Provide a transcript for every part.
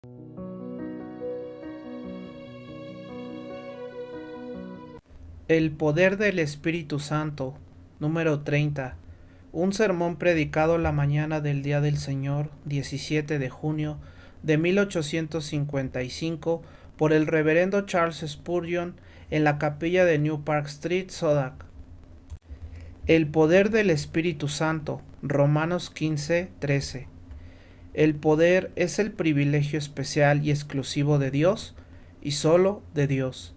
El poder del Espíritu Santo, número 30. Un sermón predicado la mañana del Día del Señor, 17 de junio de 1855, por el reverendo Charles Spurgeon en la capilla de New Park Street, Southwark. El poder del Espíritu Santo, Romanos 15:13. El poder es el privilegio especial y exclusivo de Dios, y solo de Dios.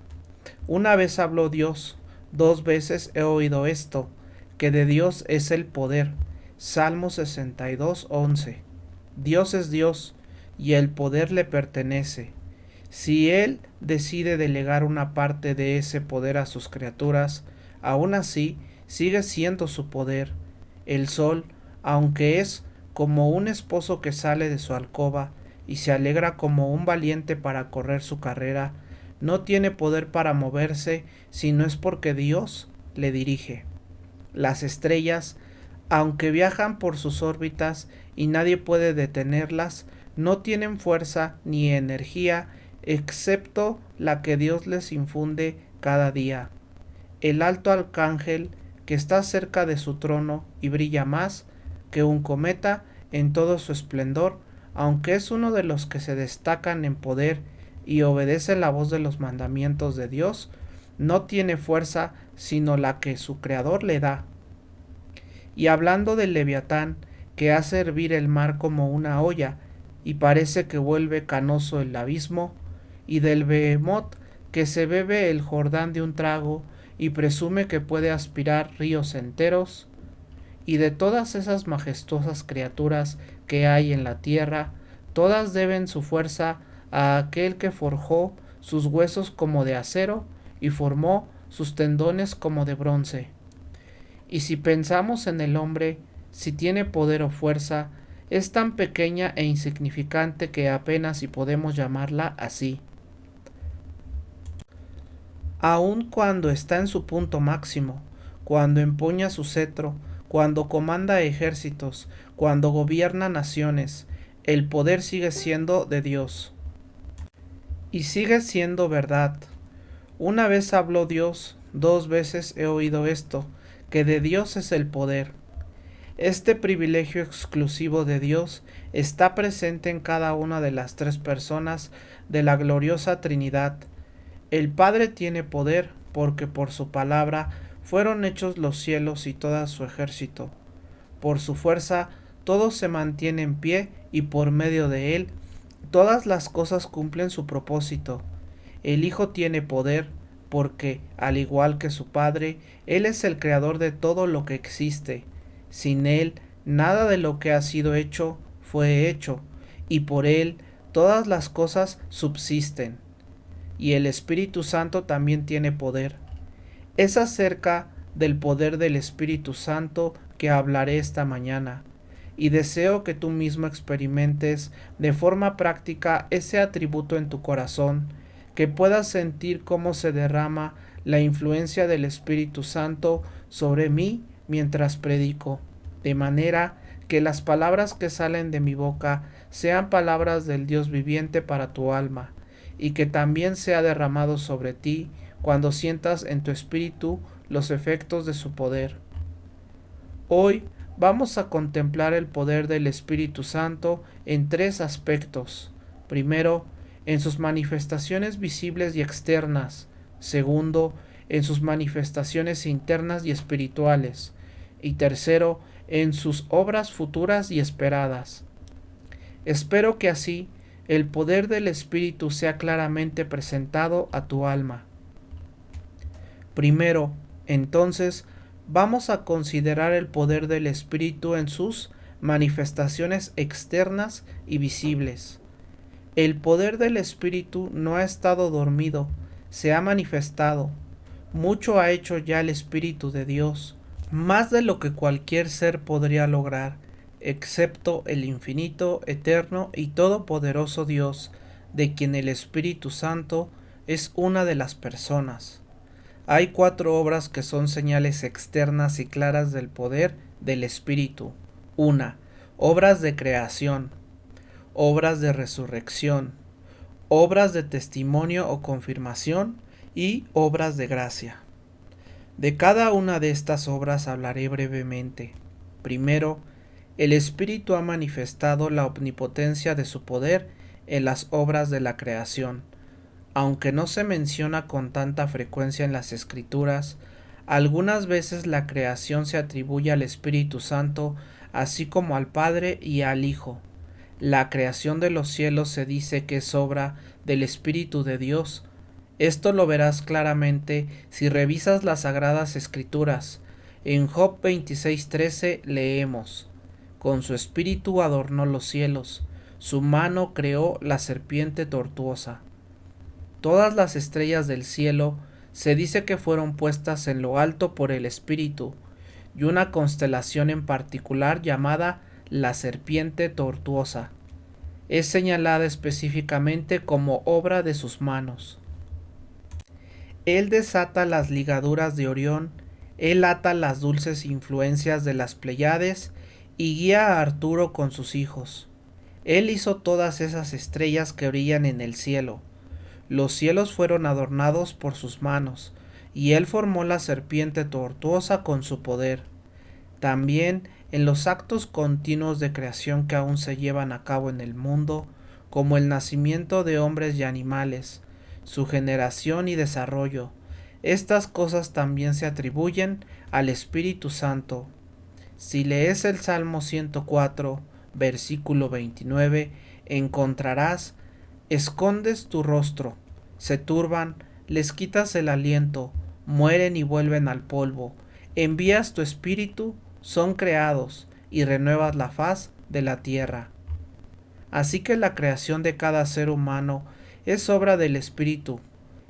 Una vez habló Dios, 2 veces he oído esto, que de Dios es el poder. Salmo 62:11. Dios es Dios, y el poder le pertenece. Si Él decide delegar una parte de ese poder a sus criaturas, aún así sigue siendo su poder. El sol, aunque es como un esposo que sale de su alcoba y se alegra como un valiente para correr su carrera, no tiene poder para moverse si no es porque Dios le dirige. Las estrellas, aunque viajan por sus órbitas y nadie puede detenerlas, no tienen fuerza ni energía excepto la que Dios les infunde cada día. El alto arcángel, que está cerca de su trono y brilla más que un cometa en todo su esplendor, aunque es uno de los que se destacan en poder y obedece la voz de los mandamientos de Dios, no tiene fuerza sino la que su Creador le da. Y hablando del Leviatán, que hace hervir el mar como una olla, y parece que vuelve canoso el abismo, y del Behemoth, que se bebe el Jordán de un trago, y presume que puede aspirar ríos enteros, y de todas esas majestuosas criaturas que hay en la tierra, todas deben su fuerza a aquel que forjó sus huesos como de acero y formó sus tendones como de bronce. Y si pensamos en el hombre, si tiene poder o fuerza, es tan pequeña e insignificante que apenas si podemos llamarla así. Aun cuando está en su punto máximo, cuando empuña su cetro, cuando comanda ejércitos, cuando gobierna naciones, el poder sigue siendo de Dios. Y sigue siendo verdad. Una vez habló Dios, 2 veces he oído esto, que de Dios es el poder. Este privilegio exclusivo de Dios está presente en cada una de las 3 personas de la gloriosa Trinidad. El Padre tiene poder porque por su palabra fueron hechos los cielos y todo su ejército. Por su fuerza todo se mantiene en pie y por medio de él todas las cosas cumplen su propósito. El Hijo tiene poder porque, al igual que su Padre, Él es el creador de todo lo que existe. Sin Él, nada de lo que ha sido hecho fue hecho, y por Él todas las cosas subsisten. Y el Espíritu Santo también tiene poder. Es acerca del poder del Espíritu Santo que hablaré esta mañana, y deseo que tú mismo experimentes de forma práctica ese atributo en tu corazón, que puedas sentir cómo se derrama la influencia del Espíritu Santo sobre mí mientras predico, de manera que las palabras que salen de mi boca sean palabras del Dios viviente para tu alma, y que también sea derramado sobre ti cuando sientas en tu espíritu los efectos de su poder. Hoy vamos a contemplar el poder del Espíritu Santo en 3 aspectos. Primero, en sus manifestaciones visibles y externas. Segundo, en sus manifestaciones internas y espirituales. Y tercero, en sus obras futuras y esperadas. Espero que así el poder del Espíritu sea claramente presentado a tu alma. Primero, entonces, vamos a considerar el poder del Espíritu en sus manifestaciones externas y visibles. El poder del Espíritu no ha estado dormido, se ha manifestado. Mucho ha hecho ya el Espíritu de Dios, más de lo que cualquier ser podría lograr, excepto el infinito, eterno y todopoderoso Dios, de quien el Espíritu Santo es una de las personas. Hay 4 obras que son señales externas y claras del poder del Espíritu. 1. Obras de creación. obras de resurrección, obras de testimonio o confirmación y obras de gracia. De cada una de estas obras hablaré brevemente. Primero, el Espíritu ha manifestado la omnipotencia de su poder en las obras de la creación. Aunque no se menciona con tanta frecuencia en las Escrituras, algunas veces la creación se atribuye al Espíritu Santo, así como al Padre y al Hijo. La creación de los cielos se dice que es obra del Espíritu de Dios. Esto lo verás claramente si revisas las Sagradas Escrituras. En Job 26:13 leemos: Con su espíritu adornó los cielos, su mano creó la serpiente tortuosa. Todas las estrellas del cielo se dice que fueron puestas en lo alto por el Espíritu, y una constelación en particular llamada la serpiente tortuosa es señalada específicamente como obra de sus manos. Él desata las ligaduras de Orión, él ata las dulces influencias de las Pléyades y guía a Arturo con sus hijos. Él hizo todas esas estrellas que brillan en el cielo. Los cielos fueron adornados por sus manos, y él formó la serpiente tortuosa con su poder. También en los actos continuos de creación que aún se llevan a cabo en el mundo, como el nacimiento de hombres y animales, su generación y desarrollo, estas cosas también se atribuyen al Espíritu Santo. Si lees el Salmo 104, versículo 29, encontrarás: escondes tu rostro, se turban, les quitas el aliento, mueren y vuelven al polvo, envías tu espíritu, son creados, y renuevas la faz de la tierra. Así que la creación de cada ser humano es obra del Espíritu,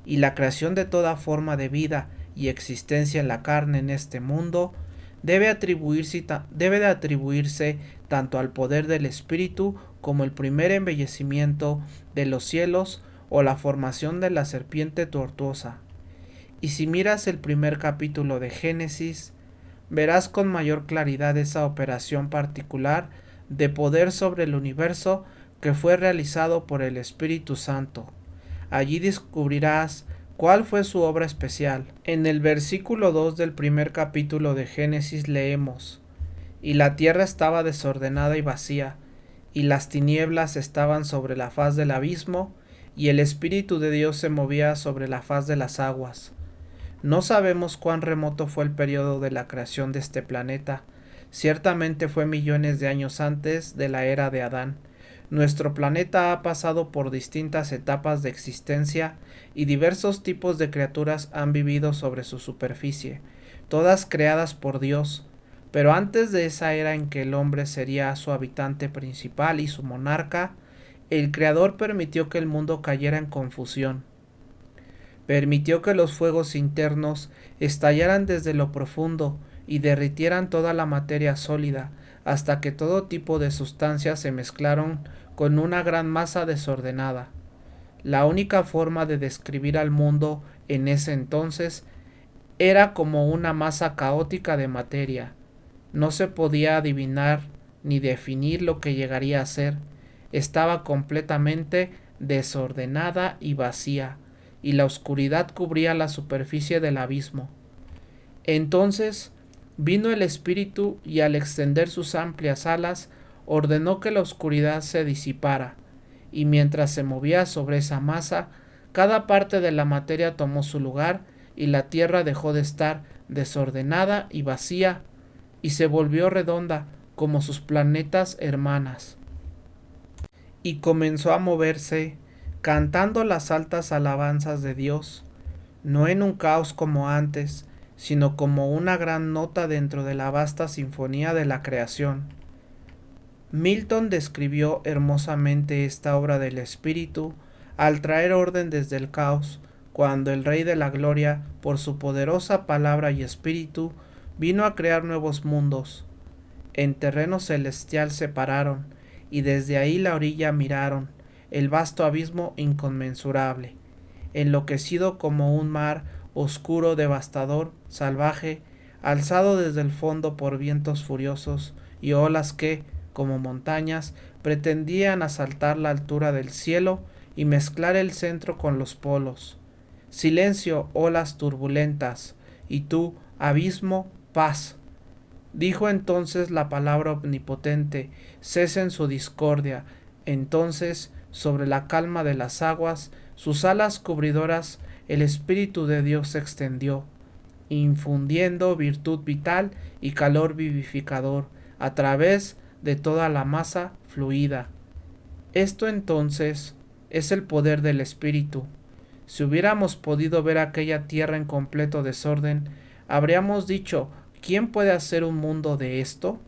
y la creación de toda forma de vida y existencia en la carne en este mundo debe de atribuirse tanto al poder del Espíritu como el primer embellecimiento de los cielos o la formación de la serpiente tortuosa. Y si miras el primer capítulo de Génesis, verás con mayor claridad esa operación particular de poder sobre el universo que fue realizado por el Espíritu Santo. Allí descubrirás cuál fue su obra especial. En el versículo 2 del primer capítulo de Génesis leemos: Y la tierra estaba desordenada y vacía, y las tinieblas estaban sobre la faz del abismo, y el Espíritu de Dios se movía sobre la faz de las aguas. No sabemos cuán remoto fue el periodo de la creación de este planeta. Ciertamente fue millones de años antes de la era de Adán. Nuestro planeta ha pasado por distintas etapas de existencia y diversos tipos de criaturas han vivido sobre su superficie, todas creadas por Dios. Pero antes de esa era en que el hombre sería su habitante principal y su monarca, el Creador permitió que el mundo cayera en confusión. Permitió que los fuegos internos estallaran desde lo profundo y derritieran toda la materia sólida, hasta que todo tipo de sustancias se mezclaron con una gran masa desordenada. La única forma de describir al mundo en ese entonces era como una masa caótica de materia. No se podía adivinar ni definir lo que llegaría a ser. Estaba completamente desordenada y vacía, y la oscuridad cubría la superficie del abismo. Entonces vino el Espíritu y al extender sus amplias alas ordenó que la oscuridad se disipara, y mientras se movía sobre esa masa, cada parte de la materia tomó su lugar y la tierra dejó de estar desordenada y vacía y se volvió redonda como sus planetas hermanas. Y comenzó a moverse, cantando las altas alabanzas de Dios, no en un caos como antes, sino como una gran nota dentro de la vasta sinfonía de la creación. Milton describió hermosamente esta obra del Espíritu al traer orden desde el caos, cuando el Rey de la Gloria, por su poderosa palabra y espíritu, vino a crear nuevos mundos. En terreno celestial se pararon, y desde ahí la orilla miraron, el vasto abismo inconmensurable, enloquecido como un mar oscuro, devastador, salvaje, alzado desde el fondo por vientos furiosos y olas que, como montañas, pretendían asaltar la altura del cielo y mezclar el centro con los polos. Silencio, olas turbulentas, y tú, abismo, paz. Dijo entonces la palabra omnipotente, cesen su discordia. Entonces, sobre la calma de las aguas, sus alas cubridoras, el Espíritu de Dios se extendió, infundiendo virtud vital y calor vivificador a través de toda la masa fluida. Esto entonces es el poder del Espíritu. Si hubiéramos podido ver aquella tierra en completo desorden, habríamos dicho, ¿quién puede hacer un mundo de esto?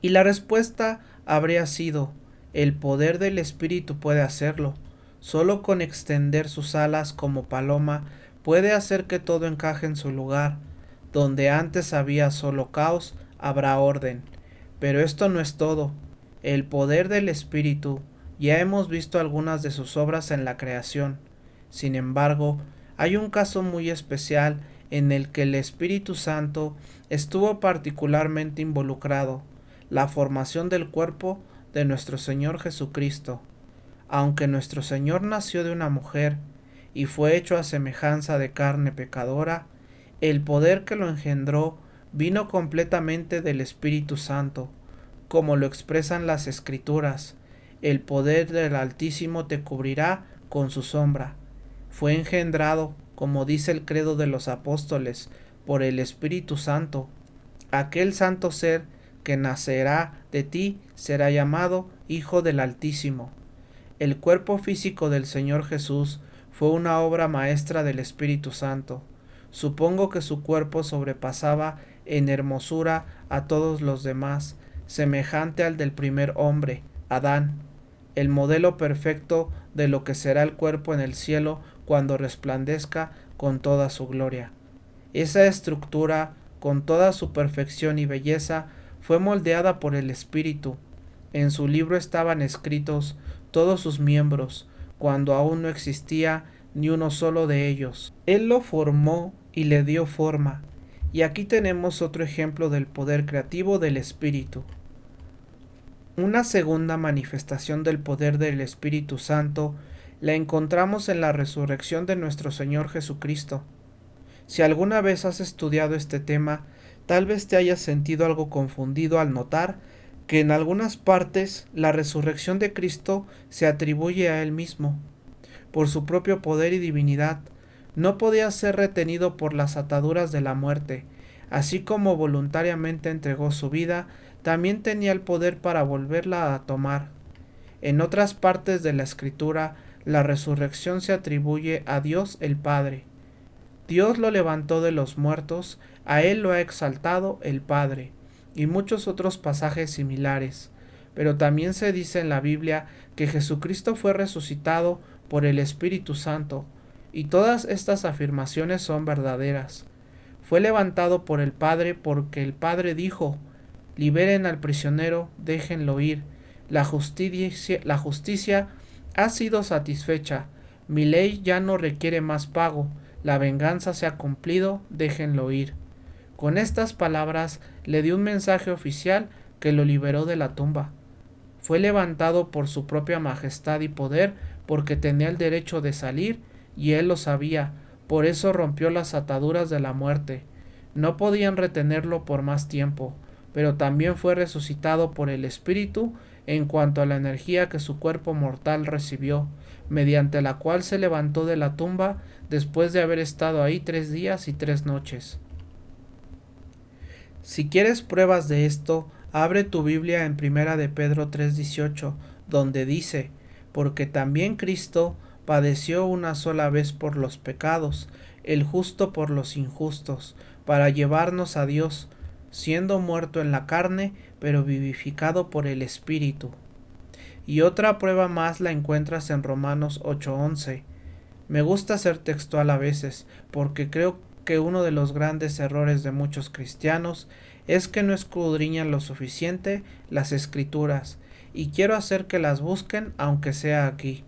Y la respuesta habría sido, el poder del Espíritu puede hacerlo. Solo con extender sus alas como paloma puede hacer que todo encaje en su lugar. Donde antes había solo caos, habrá orden. Pero esto no es todo. El poder del Espíritu, ya hemos visto algunas de sus obras en la creación. Sin embargo, hay un caso muy especial en el que el Espíritu Santo estuvo particularmente involucrado, la formación del cuerpo de nuestro Señor Jesucristo. Aunque nuestro Señor nació de una mujer y fue hecho a semejanza de carne pecadora, el poder que lo engendró vino completamente del Espíritu Santo, como lo expresan las Escrituras. El poder del Altísimo te cubrirá con su sombra. Fue engendrado, como dice el credo de los apóstoles, por el Espíritu Santo. Aquel santo ser que nacerá de ti será llamado Hijo del Altísimo. El cuerpo físico del Señor Jesús fue una obra maestra del Espíritu Santo. Supongo que su cuerpo sobrepasaba en hermosura a todos los demás, semejante al del primer hombre, Adán, el modelo perfecto de lo que será el cuerpo en el cielo cuando resplandezca con toda su gloria. Esa estructura, con toda su perfección y belleza, fue moldeada por el Espíritu. En su libro estaban escritos todos sus miembros, cuando aún no existía ni uno solo de ellos. Él lo formó y le dio forma. Y aquí tenemos otro ejemplo del poder creativo del Espíritu. Una segunda manifestación del poder del Espíritu Santo la encontramos en la resurrección de nuestro Señor Jesucristo. Si alguna vez has estudiado este tema, tal vez te hayas sentido algo confundido al notar que en algunas partes la resurrección de Cristo se atribuye a Él mismo. Por su propio poder y divinidad, no podía ser retenido por las ataduras de la muerte. Así como voluntariamente entregó su vida, también tenía el poder para volverla a tomar. En otras partes de la Escritura, la resurrección se atribuye a Dios el Padre. Dios lo levantó de los muertos, a Él lo ha exaltado el Padre, y muchos otros pasajes similares. Pero también se dice en la Biblia que Jesucristo fue resucitado por el Espíritu Santo, y todas estas afirmaciones son verdaderas. Fue levantado por el Padre porque el Padre dijo, liberen al prisionero, déjenlo ir, la justicia ha sido satisfecha, mi ley ya no requiere más pago, la venganza se ha cumplido, déjenlo ir. Con estas palabras le dio un mensaje oficial que lo liberó de la tumba. Fue levantado por su propia majestad y poder porque tenía el derecho de salir y él lo sabía, por eso rompió las ataduras de la muerte. No podían retenerlo por más tiempo, pero también fue resucitado por el Espíritu en cuanto a la energía que su cuerpo mortal recibió, mediante la cual se levantó de la tumba después de haber estado ahí 3 días y 3 noches. Si quieres pruebas de esto, abre tu Biblia en 1 de Pedro 3:18, donde dice, porque también Cristo padeció una sola vez por los pecados, el justo por los injustos, para llevarnos a Dios, siendo muerto en la carne, pero vivificado por el Espíritu. Y otra prueba más la encuentras en Romanos 8:11. Me gusta ser textual a veces, porque creo que uno de los grandes errores de muchos cristianos es que no escudriñan lo suficiente las Escrituras, y quiero hacer que las busquen aunque sea aquí.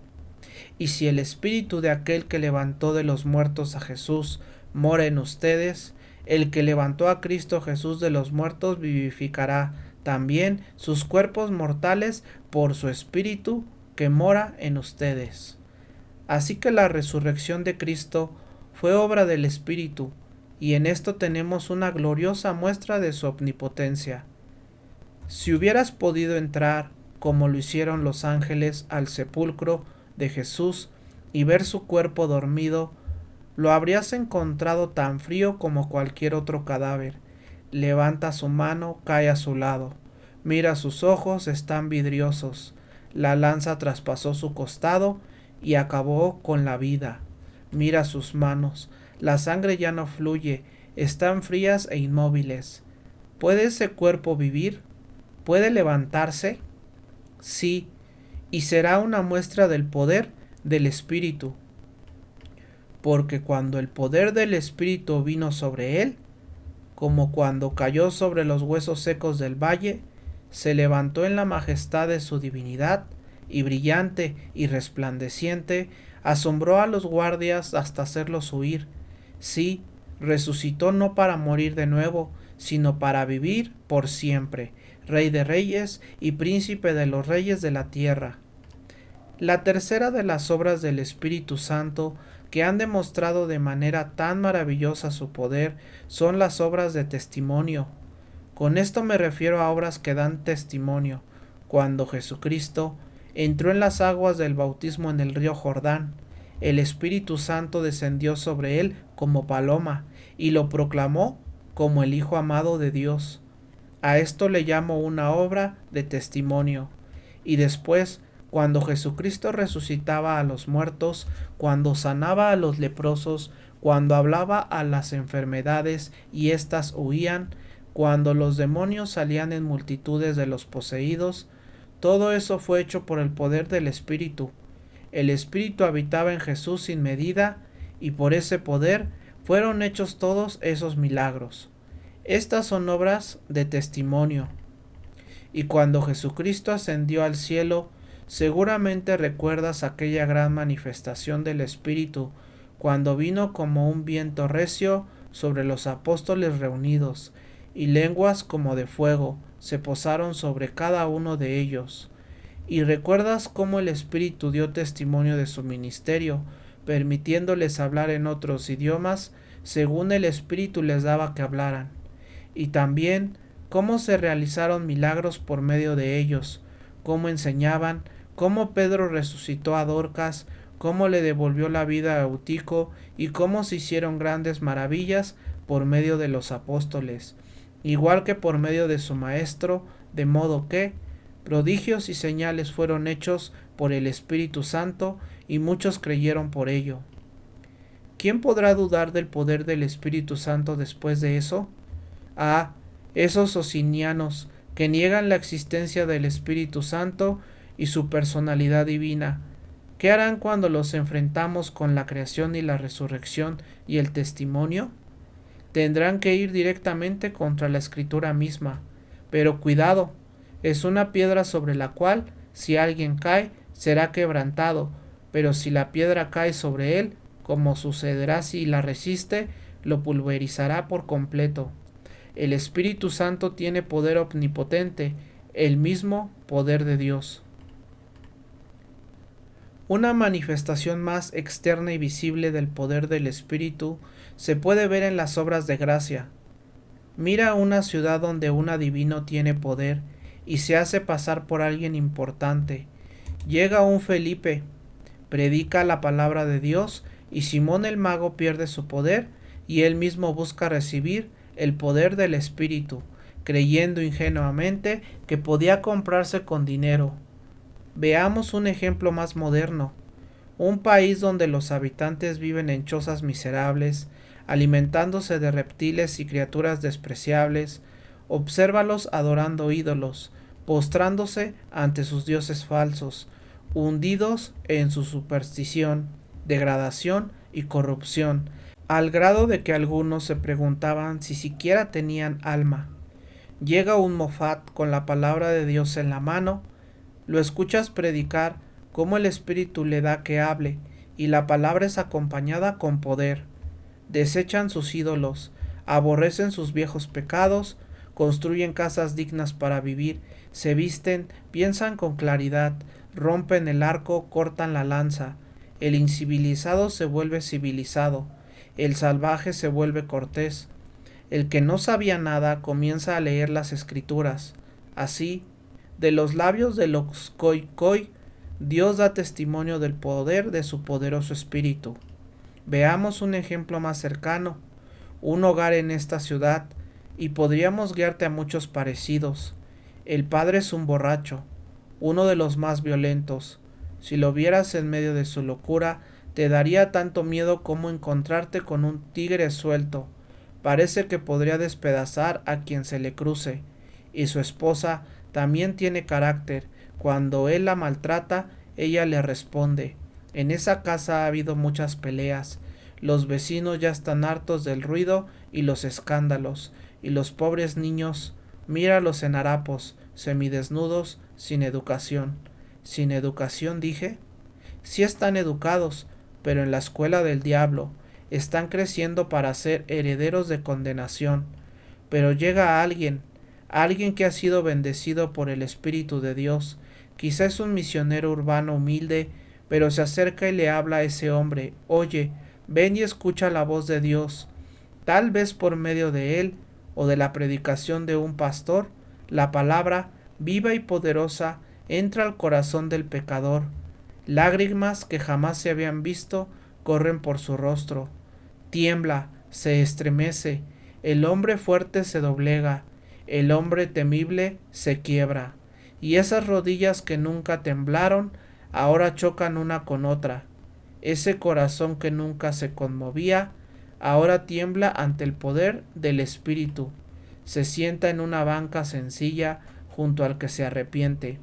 Y si el Espíritu de aquel que levantó de los muertos a Jesús mora en ustedes, el que levantó a Cristo Jesús de los muertos vivificará también sus cuerpos mortales por su Espíritu que mora en ustedes. Así que la resurrección de Cristo fue obra del Espíritu, y en esto tenemos una gloriosa muestra de su omnipotencia. Si hubieras podido entrar, como lo hicieron los ángeles, al sepulcro de Jesús y ver su cuerpo dormido, lo habrías encontrado tan frío como cualquier otro cadáver. Levanta su mano, cae a su lado. Mira sus ojos, están vidriosos. La lanza traspasó su costado y acabó con la vida. Mira sus manos, la sangre ya no fluye, están frías e inmóviles. ¿Puede ese cuerpo vivir? ¿Puede levantarse? Sí, y será una muestra del poder del Espíritu. Porque cuando el poder del Espíritu vino sobre él, como cuando cayó sobre los huesos secos del valle, se levantó en la majestad de su divinidad, y brillante y resplandeciente, asombró a los guardias hasta hacerlos huir. Sí, resucitó no para morir de nuevo, sino para vivir por siempre, Rey de reyes y príncipe de los reyes de la tierra. La tercera de las obras del Espíritu Santo que han demostrado de manera tan maravillosa su poder son las obras de testimonio. Con esto me refiero a obras que dan testimonio. Cuando Jesucristo entró en las aguas del bautismo en el río Jordán, el Espíritu Santo descendió sobre él como paloma y lo proclamó como el Hijo amado de Dios. A esto le llamo una obra de testimonio. Y después, cuando Jesucristo resucitaba a los muertos, cuando sanaba a los leprosos, cuando hablaba a las enfermedades y éstas huían, cuando los demonios salían en multitudes de los poseídos, todo eso fue hecho por el poder del Espíritu. El Espíritu habitaba en Jesús sin medida, y por ese poder fueron hechos todos esos milagros. Estas son obras de testimonio. Y cuando Jesucristo ascendió al cielo, seguramente recuerdas aquella gran manifestación del Espíritu, cuando vino como un viento recio sobre los apóstoles reunidos, y lenguas como de fuego se posaron sobre cada uno de ellos. Y recuerdas cómo el Espíritu dio testimonio de su ministerio, permitiéndoles hablar en otros idiomas, según el Espíritu les daba que hablaran. Y también cómo se realizaron milagros por medio de ellos, cómo enseñaban, cómo Pedro resucitó a Dorcas, cómo le devolvió la vida a Eutico, y cómo se hicieron grandes maravillas por medio de los apóstoles, igual que por medio de su maestro, de modo que prodigios y señales fueron hechos por el Espíritu Santo, y muchos creyeron por ello. ¿Quién podrá dudar del poder del Espíritu Santo después de eso? Ah, esos socinianos que niegan la existencia del Espíritu Santo y su personalidad divina. ¿Qué harán cuando los enfrentamos con la creación y la resurrección y el testimonio? Tendrán que ir directamente contra la Escritura misma. Pero cuidado, es una piedra sobre la cual, si alguien cae, será quebrantado, pero si la piedra cae sobre él, como sucederá si la resiste, lo pulverizará por completo. El Espíritu Santo tiene poder omnipotente, el mismo poder de Dios. Una manifestación más externa y visible del poder del Espíritu se puede ver en las obras de gracia. Mira una ciudad donde un adivino tiene poder y se hace pasar por alguien importante. Llega un Felipe, predica la palabra de Dios, y Simón el mago pierde su poder y él mismo busca recibir el poder del Espíritu, creyendo ingenuamente que podía comprarse con dinero. Veamos un ejemplo más moderno. Un país donde los habitantes viven en chozas miserables, alimentándose de reptiles y criaturas despreciables. Obsérvalos adorando ídolos, postrándose ante sus dioses falsos, hundidos en su superstición, degradación y corrupción, al grado de que algunos se preguntaban si siquiera tenían alma. Llega un Mofat con la palabra de Dios en la mano, lo escuchas predicar cómo el Espíritu le da que hable, y la palabra es acompañada con poder. Desechan sus ídolos, aborrecen sus viejos pecados, construyen casas dignas para vivir, se visten, piensan con claridad, rompen el arco, cortan la lanza. El incivilizado se vuelve civilizado, el salvaje se vuelve cortés. El que no sabía nada comienza a leer las escrituras. Así, de los labios de los Khoikhoi, Dios da testimonio del poder de su poderoso espíritu. Veamos un ejemplo más cercano, un hogar en esta ciudad, y podríamos guiarte a muchos parecidos. El padre es un borracho, uno de los más violentos. Si lo vieras en medio de su locura, te daría tanto miedo como encontrarte con un tigre suelto. Parece que podría despedazar a quien se le cruce. Y su esposa también tiene carácter. Cuando él la maltrata, ella le responde. En esa casa ha habido muchas peleas. Los vecinos ya están hartos del ruido y los escándalos, y los pobres niños, míralos en harapos, semidesnudos, sin educación. ¿Sin educación dije? Sí están educados, pero en la escuela del diablo. Están creciendo para ser herederos de condenación. Pero llega alguien que ha sido bendecido por el Espíritu de Dios. Quizá es un misionero urbano humilde, pero se acerca y le habla a ese hombre. Oye, ven y escucha la voz de Dios. Tal vez por medio de él, o de la predicación de un pastor, la palabra, viva y poderosa, entra al corazón del pecador. Lágrimas que jamás se habían visto corren por su rostro. Tiembla, se estremece, el hombre fuerte se doblega, el hombre temible se quiebra, y esas rodillas que nunca temblaron, ahora chocan una con otra. Ese corazón que nunca se conmovía, ahora tiembla ante el poder del Espíritu. Se sienta en una banca sencilla junto al que se arrepiente.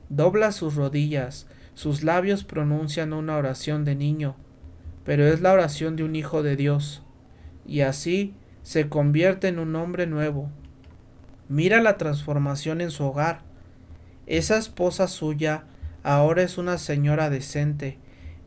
Dobla sus rodillas, sus labios pronuncian una oración de niño, pero es la oración de un hijo de Dios, y así se convierte en un hombre nuevo. Mira la transformación en su hogar. Esa esposa suya ahora es una señora decente.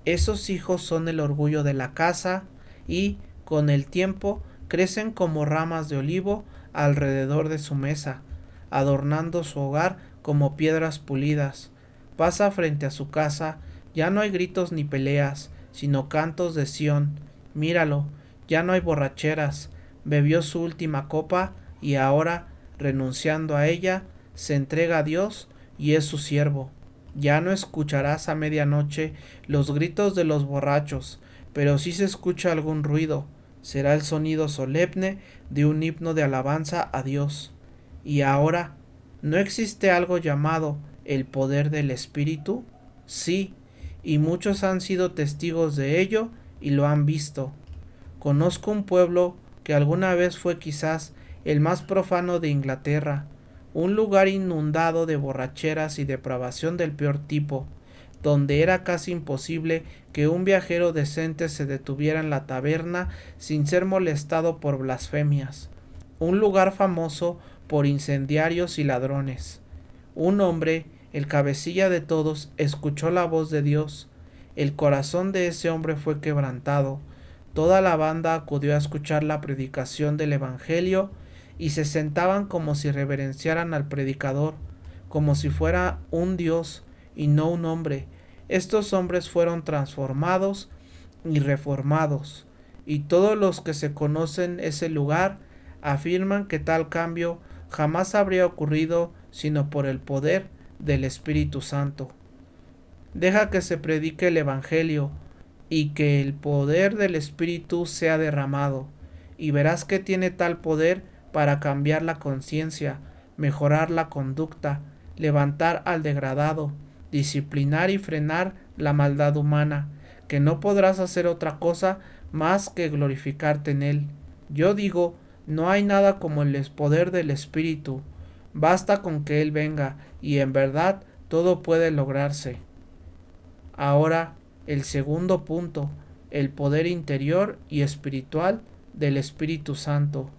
Esos hijos son el orgullo de la casa y, con el tiempo, crecen como ramas de olivo alrededor de su mesa, adornando su hogar como piedras pulidas. Pasa frente a su casa, ya no hay gritos ni peleas, sino cantos de Sión. Míralo, ya no hay borracheras. Bebió su última copa y ahora, renunciando a ella, se entrega a Dios y es su siervo. Ya no escucharás a medianoche los gritos de los borrachos, pero si se escucha algún ruido, será el sonido solemne de un himno de alabanza a Dios. Y ahora, ¿no existe algo llamado el poder del Espíritu? Sí, y muchos han sido testigos de ello y lo han visto. Conozco un pueblo que alguna vez fue quizás el más profano de Inglaterra, un lugar inundado de borracheras y depravación del peor tipo, donde era casi imposible que un viajero decente se detuviera en la taberna sin ser molestado por blasfemias. Un lugar famoso por incendiarios y ladrones. Un hombre, el cabecilla de todos, escuchó la voz de Dios. El corazón de ese hombre fue quebrantado. Toda la banda acudió a escuchar la predicación del Evangelio y se sentaban como si reverenciaran al predicador, como si fuera un Dios y no un hombre. Estos hombres fueron transformados y reformados, y todos los que se conocen ese lugar afirman que tal cambio jamás habría ocurrido sino por el poder del Espíritu Santo. Deja que se predique el Evangelio y que el poder del Espíritu sea derramado, y verás que tiene tal poder para cambiar la conciencia, mejorar la conducta, levantar al degradado, disciplinar y frenar la maldad humana, que no podrás hacer otra cosa más que glorificarte en él. Yo digo, no hay nada como el poder del Espíritu. Basta con que él venga, y en verdad todo puede lograrse. Ahora, el segundo punto, el poder interior y espiritual del Espíritu Santo.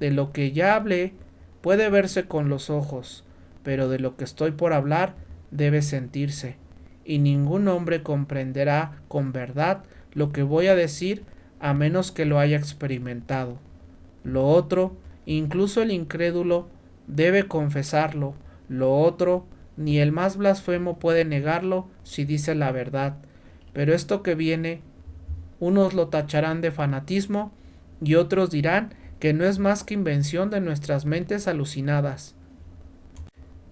De lo que ya hablé puede verse con los ojos, pero de lo que estoy por hablar debe sentirse, y ningún hombre comprenderá con verdad lo que voy a decir a menos que lo haya experimentado. Lo otro Incluso el incrédulo debe confesarlo. Lo otro, ni el más blasfemo puede negarlo si dice la verdad. Pero esto que viene, unos lo tacharán de fanatismo y otros dirán que no es más que invención de nuestras mentes alucinadas.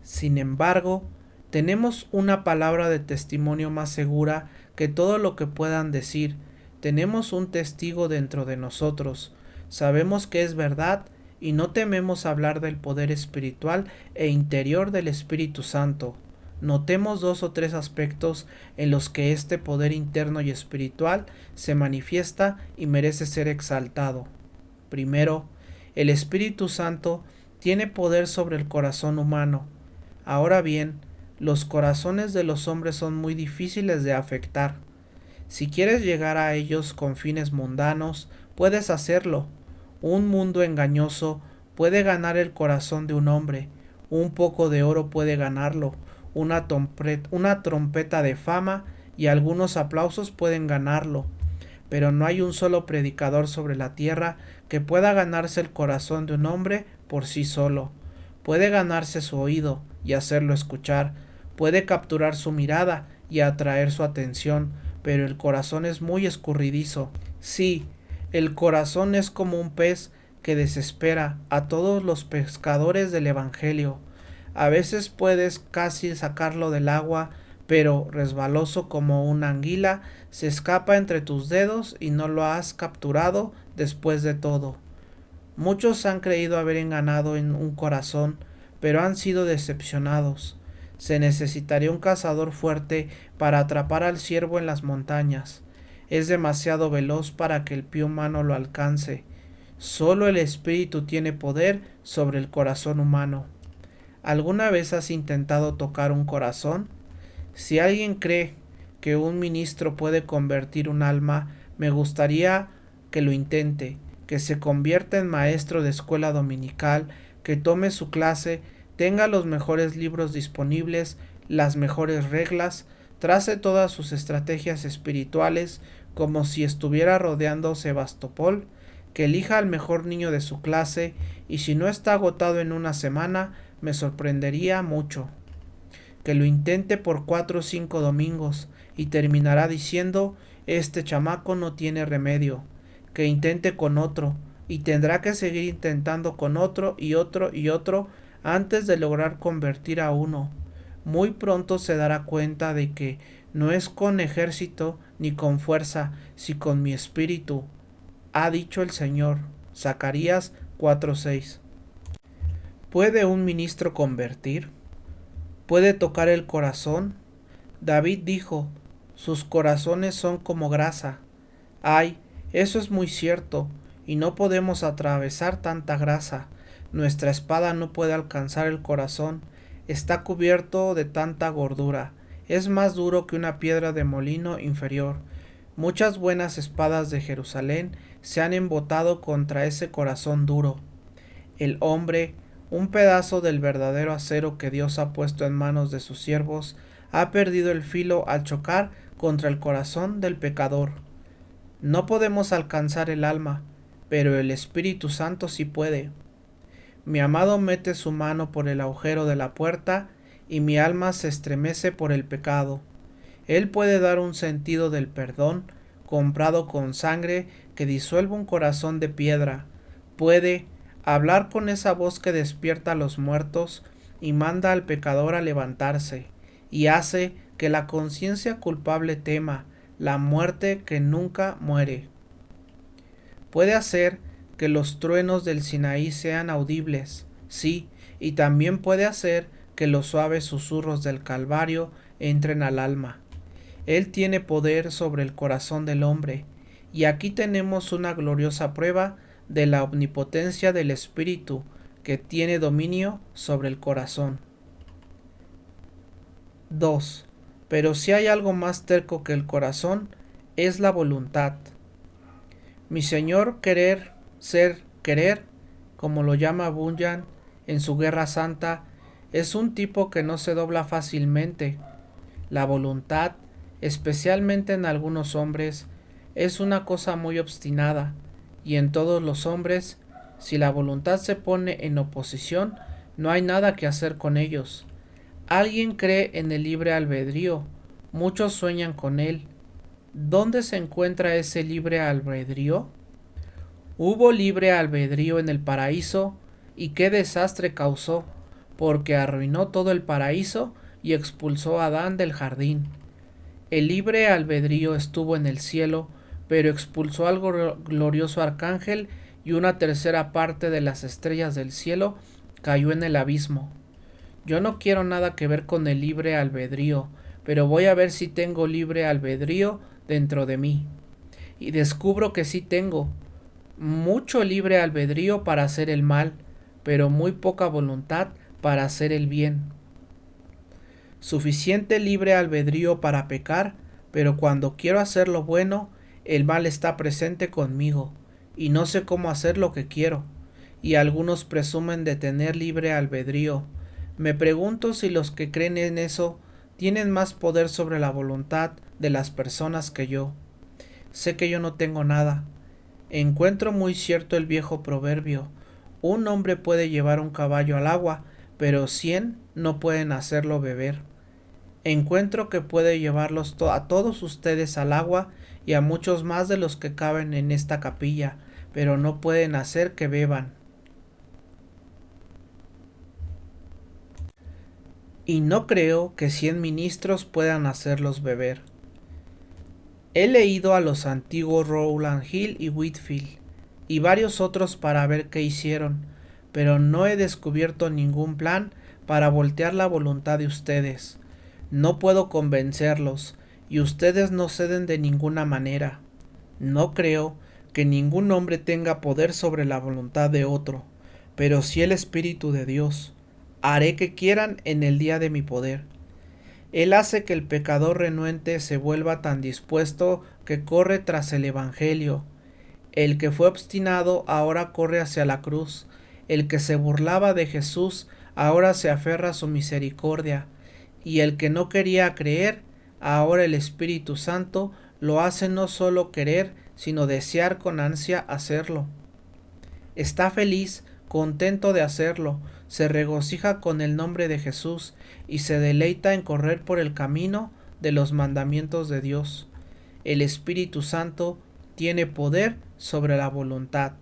Sin embargo, tenemos una palabra de testimonio más segura que todo lo que puedan decir. Tenemos un testigo dentro de nosotros. Sabemos que es verdad y no tememos hablar del poder espiritual e interior del Espíritu Santo. Notemos dos o tres aspectos en los que este poder interno y espiritual se manifiesta y merece ser exaltado. Primero, el Espíritu Santo tiene poder sobre el corazón humano. Ahora bien, los corazones de los hombres son muy difíciles de afectar. Si quieres llegar a ellos con fines mundanos, puedes hacerlo. Un mundo engañoso puede ganar el corazón de un hombre. Un poco de oro puede ganarlo. Una trompeta de fama y algunos aplausos pueden ganarlo. Pero no hay un solo predicador sobre la tierra que pueda ganarse el corazón de un hombre por sí solo. Puede ganarse su oído y hacerlo escuchar, puede capturar su mirada y atraer su atención, pero el corazón es muy escurridizo. Sí, el corazón es como un pez que desespera a todos los pescadores del Evangelio. A veces puedes casi sacarlo del agua, pero resbaloso como una anguila, se escapa entre tus dedos y no lo has capturado después de todo. Muchos han creído haber enganado en un corazón, pero han sido decepcionados. Se necesitaría un cazador fuerte para atrapar al ciervo en las montañas. Es demasiado veloz para que el pie humano lo alcance. Solo el espíritu tiene poder sobre el corazón humano. ¿Alguna vez has intentado tocar un corazón? Si alguien cree que un ministro puede convertir un alma, me gustaría que lo intente, que se convierta en maestro de escuela dominical, que tome su clase, tenga los mejores libros disponibles, las mejores reglas, trace todas sus estrategias espirituales como si estuviera rodeando Sebastopol, que elija al mejor niño de su clase y si no está agotado en una semana, me sorprendería mucho. Que lo intente por 4 o 5 domingos y terminará diciendo: este chamaco no tiene remedio. Que intente con otro y tendrá que seguir intentando con otro y otro y otro antes de lograr convertir a uno. Muy pronto se dará cuenta de que no es con ejército ni con fuerza, sino con mi espíritu, ha dicho el Señor. Zacarías 4:6. ¿Puede un ministro convertir? ¿Puede tocar el corazón? David dijo: sus corazones son como grasa. Ay, eso es muy cierto, y no podemos atravesar tanta grasa. Nuestra espada no puede alcanzar el corazón, está cubierto de tanta gordura, es más duro que una piedra de molino inferior. Muchas buenas espadas de Jerusalén se han embotado contra ese corazón duro. El hombre, un pedazo del verdadero acero que Dios ha puesto en manos de sus siervos, ha perdido el filo al chocar contra el corazón del pecador. No podemos alcanzar el alma, pero el Espíritu Santo sí puede. Mi amado mete su mano por el agujero de la puerta y mi alma se estremece por el pecado. Él puede dar un sentido del perdón comprado con sangre que disuelve un corazón de piedra. Puede hablar con esa voz que despierta a los muertos y manda al pecador a levantarse, y hace que la conciencia culpable tema la muerte que nunca muere. Puede hacer que los truenos del Sinaí sean audibles, sí, y también puede hacer que los suaves susurros del Calvario entren al alma. Él tiene poder sobre el corazón del hombre, y aquí tenemos una gloriosa prueba de la omnipotencia del Espíritu que tiene dominio sobre el corazón. 2. Pero si hay algo más terco que el corazón, es la voluntad. Mi señor querer ser querer, como lo llama Bunyan en su Guerra Santa, es un tipo que no se dobla fácilmente. La voluntad, especialmente en algunos hombres, es una cosa muy obstinada, y en todos los hombres Si la voluntad se pone en oposición, no hay nada que hacer con ellos. Alguien cree en el libre albedrío, muchos sueñan con él. ¿Dónde se encuentra ese libre albedrío? Hubo libre albedrío en el paraíso, y qué desastre causó, porque arruinó todo el paraíso y expulsó a Adán del jardín. El libre albedrío estuvo en el cielo, pero expulsó al glorioso arcángel, y una tercera parte de las estrellas del cielo cayó en el abismo. Yo no quiero nada que ver con el libre albedrío, pero voy a ver si tengo libre albedrío dentro de mí. Y descubro que sí tengo mucho libre albedrío para hacer el mal, pero muy poca voluntad para hacer el bien. Suficiente libre albedrío para pecar, pero cuando quiero hacer lo bueno, el mal está presente conmigo, y no sé cómo hacer lo que quiero. Y algunos presumen de tener libre albedrío. Me pregunto si los que creen en eso tienen más poder sobre la voluntad de las personas que yo. Sé que yo no tengo nada. Encuentro muy cierto el viejo proverbio: un hombre puede llevar un caballo al agua, pero 100 no pueden hacerlo beber. Encuentro que puede llevarlos a todos ustedes al agua y a muchos más de los que caben en esta capilla, pero no pueden hacer que beban. Y no creo que 100 ministros puedan hacerlos beber. He leído a los antiguos Rowland Hill y Whitefield y varios otros para ver qué hicieron, pero no he descubierto ningún plan para voltear la voluntad de ustedes. No puedo convencerlos, y ustedes no ceden de ninguna manera. No creo que ningún hombre tenga poder sobre la voluntad de otro, pero sí el Espíritu de Dios. Haré que quieran en el día de mi poder. Él hace que el pecador renuente se vuelva tan dispuesto que corre tras el Evangelio. El que fue obstinado ahora corre hacia la cruz. El que se burlaba de Jesús ahora se aferra a su misericordia. Y el que no quería creer, ahora el Espíritu Santo lo hace no solo querer, sino desear con ansia hacerlo. Está feliz, contento de hacerlo, se regocija con el nombre de Jesús y se deleita en correr por el camino de los mandamientos de Dios. El Espíritu Santo tiene poder sobre la voluntad.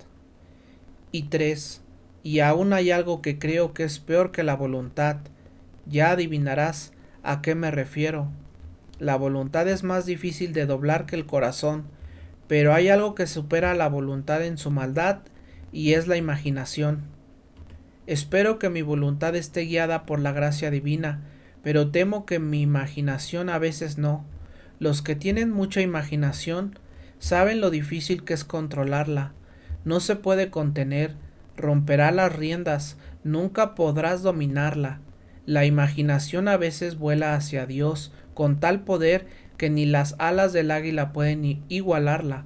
Y 3. Y aún hay algo que creo que es peor que la voluntad. Ya adivinarás a qué me refiero. La voluntad es más difícil de doblar que el corazón, pero hay algo que supera a la voluntad en su maldad, y es la imaginación. Espero que mi voluntad esté guiada por la gracia divina, pero temo que mi imaginación a veces no. Los que tienen mucha imaginación saben lo difícil que es controlarla. No se puede contener, romperá las riendas, nunca podrás dominarla. La imaginación a veces vuela hacia Dios con tal poder que ni las alas del águila pueden igualarla.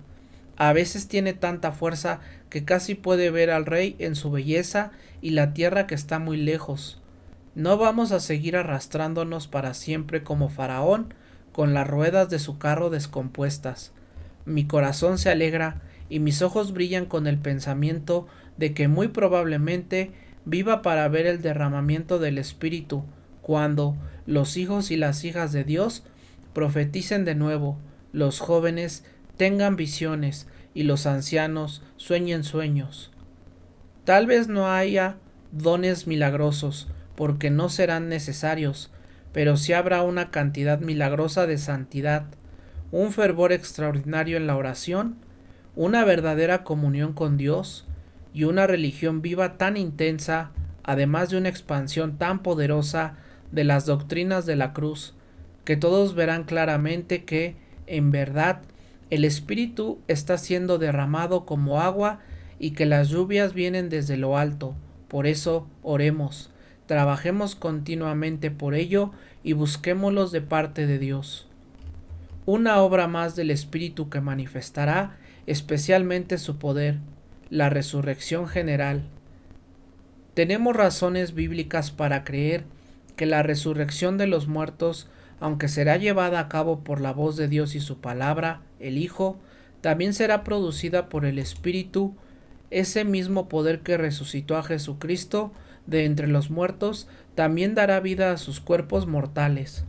A veces tiene tanta fuerza que casi puede ver al rey en su belleza y la tierra que está muy lejos. No vamos a seguir arrastrándonos para siempre como Faraón con las ruedas de su carro descompuestas. Mi corazón se alegra y mis ojos brillan con el pensamiento de que muy probablemente viva para ver el derramamiento del Espíritu, cuando los hijos y las hijas de Dios profeticen de nuevo, los jóvenes tengan visiones y los ancianos sueñen sueños. Tal vez no haya dones milagrosos, porque no serán necesarios, pero sí habrá una cantidad milagrosa de santidad, un fervor extraordinario en la oración, una verdadera comunión con Dios y una religión viva tan intensa, además de una expansión tan poderosa de las doctrinas de la cruz, que todos verán claramente que, en verdad, el Espíritu está siendo derramado como agua y que las lluvias vienen desde lo alto. Por eso oremos, trabajemos continuamente por ello y busquémoslos de parte de Dios. Una obra más del Espíritu que manifestará especialmente su poder, la resurrección general. Tenemos razones bíblicas para creer que la resurrección de los muertos, aunque será llevada a cabo por la voz de Dios y su palabra, el Hijo, también será producida por el Espíritu ese mismo poder que resucitó a Jesucristo de entre los muertos, también dará vida a sus cuerpos mortales.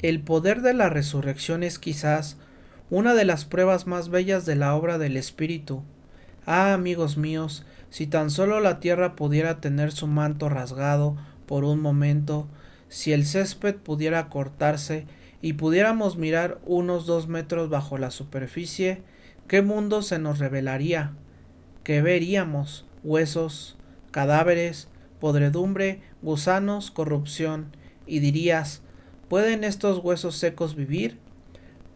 El poder de la resurrección es quizás una de las pruebas más bellas de la obra del Espíritu. Ah, amigos míos, si tan solo la tierra pudiera tener su manto rasgado por un momento, si el césped pudiera cortarse y pudiéramos mirar unos 2 metros bajo la superficie, ¿qué mundo se nos revelaría? ¿Qué veríamos? Huesos, cadáveres, podredumbre, gusanos, corrupción. Y dirías, ¿pueden estos huesos secos vivir?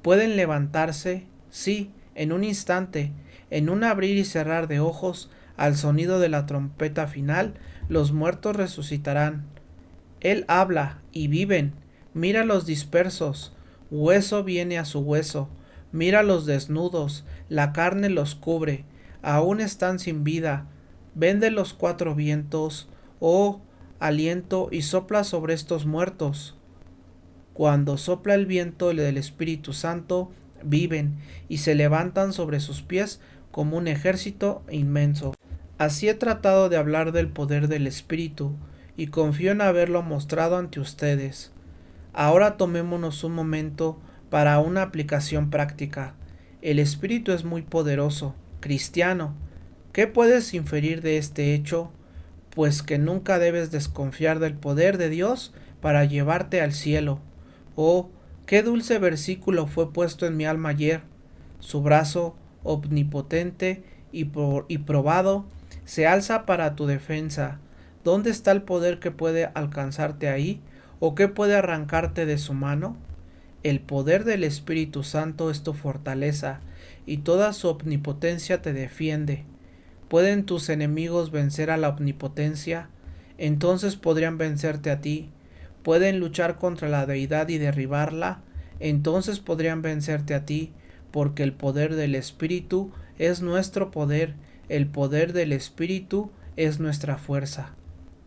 ¿Pueden levantarse? Sí, en un instante, en un abrir y cerrar de ojos, al sonido de la trompeta final, los muertos resucitarán. Él habla, y viven. Mira los dispersos, hueso viene a su hueso. Mira los desnudos, la carne los cubre, aún están sin vida. Ven de los 4 vientos, oh aliento, y sopla sobre estos muertos. Cuando sopla el viento del Espíritu Santo, viven y se levantan sobre sus pies como un ejército inmenso. Así he tratado de hablar del poder del Espíritu, y confío en haberlo mostrado ante ustedes. Ahora tomémonos un momento para una aplicación práctica. El Espíritu es muy poderoso. Cristiano, ¿qué puedes inferir de este hecho? Pues que nunca debes desconfiar del poder de Dios para llevarte al cielo. Oh, qué dulce versículo fue puesto en mi alma ayer. Su brazo omnipotente y probado se alza para tu defensa. ¿Dónde está el poder que puede alcanzarte ahí? ¿O qué puede arrancarte de su mano? El poder del Espíritu Santo es tu fortaleza, y toda su omnipotencia te defiende. ¿Pueden tus enemigos vencer a la omnipotencia? Entonces podrían vencerte a ti. ¿Pueden luchar contra la deidad y derribarla? Entonces podrían vencerte a ti, porque el poder del Espíritu es nuestro poder, el poder del Espíritu es nuestra fuerza.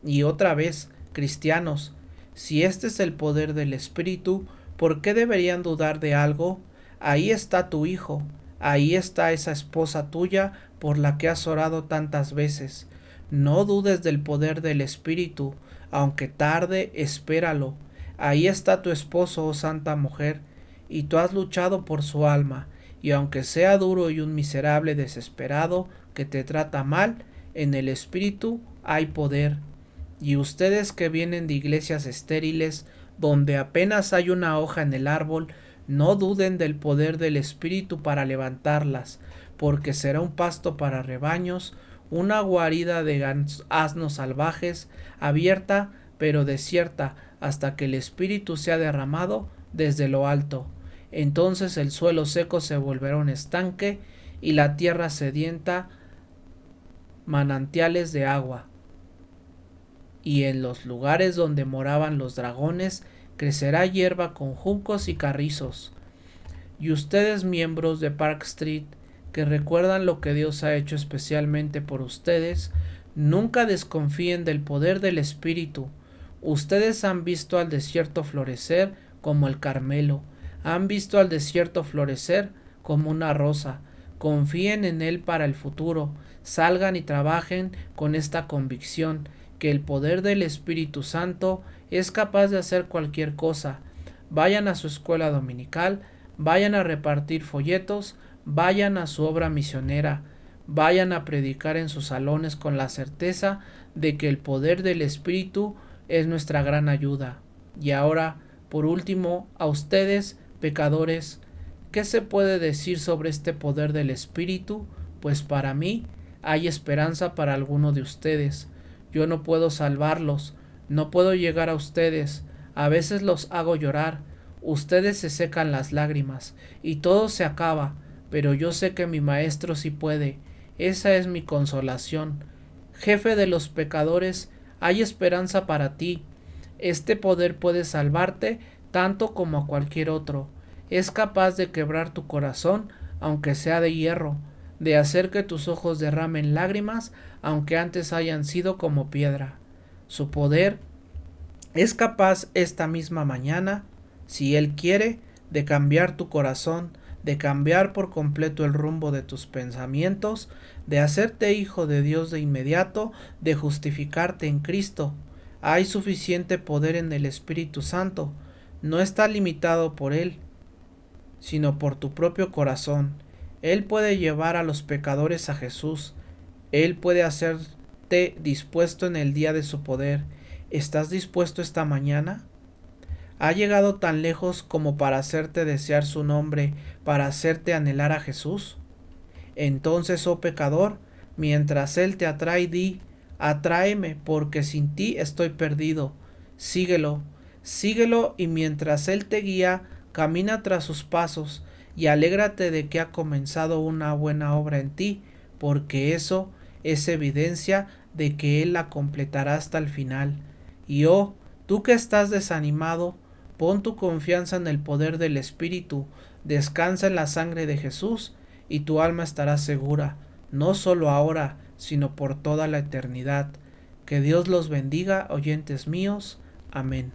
Y otra vez, cristianos, si este es el poder del Espíritu, ¿por qué deberían dudar de algo? Ahí está tu hijo, ahí está esa esposa tuya por la que has orado tantas veces. No dudes del poder del Espíritu, aunque tarde, espéralo. Ahí está tu esposo, oh santa mujer, y tú has luchado por su alma, y aunque sea duro y un miserable desesperado que te trata mal, en el Espíritu hay poder. Y ustedes que vienen de iglesias estériles, donde apenas hay una hoja en el árbol, no duden del poder del Espíritu para levantarlas, porque será un pasto para rebaños, una guarida de asnos salvajes, abierta pero desierta, hasta que el Espíritu sea derramado desde lo alto. Entonces el suelo seco se volverá un estanque, y la tierra sedienta manantiales de agua. Y en los lugares donde moraban los dragones crecerá hierba con juncos y carrizos. Y ustedes, miembros de Park Street, que recuerdan lo que Dios ha hecho especialmente por ustedes, nunca desconfíen del poder del Espíritu. Ustedes han visto al desierto florecer como el Carmelo, han visto al desierto florecer como una rosa. Confíen en él para el futuro, salgan y trabajen con esta convicción, que el poder del Espíritu Santo es capaz de hacer cualquier cosa. Vayan a su escuela dominical, vayan a repartir folletos, vayan a su obra misionera, vayan a predicar en sus salones con la certeza de que el poder del Espíritu es nuestra gran ayuda. Y ahora, por último, a ustedes, pecadores, ¿qué se puede decir sobre este poder del Espíritu? Pues para mí hay esperanza para alguno de ustedes. Yo no puedo salvarlos, no puedo llegar a ustedes, a veces los hago llorar, ustedes se secan las lágrimas, y todo se acaba, pero yo sé que mi Maestro sí puede, esa es mi consolación. Jefe de los pecadores, hay esperanza para ti, este poder puede salvarte tanto como a cualquier otro, es capaz de quebrar tu corazón, aunque sea de hierro, de hacer que tus ojos derramen lágrimas, aunque antes hayan sido como piedra. Su poder es capaz esta misma mañana, si Él quiere, de cambiar tu corazón, de cambiar por completo el rumbo de tus pensamientos, de hacerte hijo de Dios de inmediato, de justificarte en Cristo. Hay suficiente poder en el Espíritu Santo. No está limitado por Él, sino por tu propio corazón. Él puede llevar a los pecadores a Jesús. Él puede hacerte dispuesto en el día de su poder. ¿Estás dispuesto esta mañana? ¿Ha llegado tan lejos como para hacerte desear su nombre, para hacerte anhelar a Jesús? Entonces, oh pecador, mientras Él te atrae, di: atráeme, porque sin ti estoy perdido. Síguelo, síguelo, y mientras Él te guía, camina tras sus pasos, y alégrate de que ha comenzado una buena obra en ti, porque eso es evidencia de que Él la completará hasta el final. Y oh, tú que estás desanimado, pon tu confianza en el poder del Espíritu, descansa en la sangre de Jesús, y tu alma estará segura, no solo ahora, sino por toda la eternidad. Que Dios los bendiga, oyentes míos. Amén.